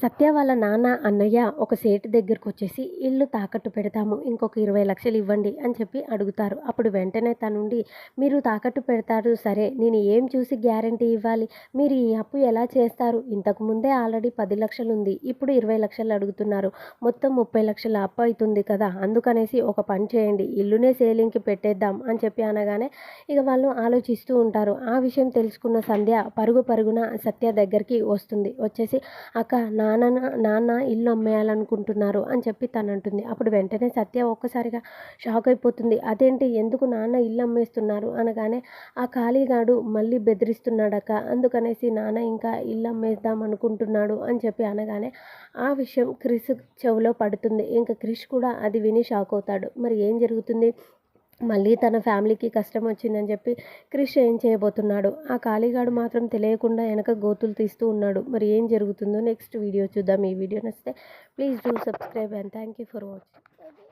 సత్య వాళ్ళ నాన్న, అన్నయ్య ఒక సేటు దగ్గరకొచ్చేసి ఇల్లు తాకట్టు పెడతాము. ఇంకొక 20,00,000 ఇవ్వండి అని చెప్పి అడుగుతారు. అప్పుడు వెంటనే తనుండి మీరు తాకట్టు పెడతారు సరే, నేను ఏం చూసి గ్యారంటీ ఇవ్వాలి? మీరు ఈ అప్పు ఎలా చేస్తారు? ఇంతకు ముందే ఆల్రెడీ 10,00,000 ఉంది. ఇప్పుడు 20,00,000 అడుగుతున్నారు. మొత్తం 30,00,000 అప్పు అయితుంది కదా! అందుకనేసి ఒక పని చేయండి. ఇల్లునే సేలింగ్‌కి పెట్టేద్దాం అని చెప్పి అనగానే ఇక వాళ్ళు ఆలోచిస్తూ ఉంటారు. ఆ విషయం తెలుసుకున్న సంధ్య పరుగు పరుగున సత్య దగ్గరికి వస్తుంది. వచ్చేసి అక్క నాన్న ఇల్లు అమ్మేయాలనుకుంటున్నారు అని చెప్పి తనంటుంది. అప్పుడు వెంటనే సత్య ఒక్కసారిగా షాక్ అయిపోతుంది. అదేంటి ఎందుకు నాన్న ఇల్లు అమ్మేస్తున్నారు అనగానే ఆ ఖాళీగాడు మళ్ళీ బెదిరిస్తున్నాడక్క. అందుకనేసి నాన్న ఇంకా ఇల్లు అమ్మేద్దాం అనుకుంటున్నాడు అని చెప్పి అనగానే ఆ విషయం క్రిష్ చెవిలో పడుతుంది. ఇంక క్రిష్ కూడా అది విని షాక్ అవుతాడు. మరి ఏం జరుగుతుంది? మళ్ళీ తన ఫ్యామిలీకి కష్టం వచ్చిందని చెప్పి క్రిష్ ఏం చేయబోతున్నాడు? ఆ ఖాళీగాడు మాత్రం తెలియకుండా వెనక గోతులు తీస్తూ ఉన్నాడు. మరి ఏం జరుగుతుందో నెక్స్ట్ వీడియో చూద్దాం. ఈ వీడియో నచ్చితే please do subscribe and thank you for watching.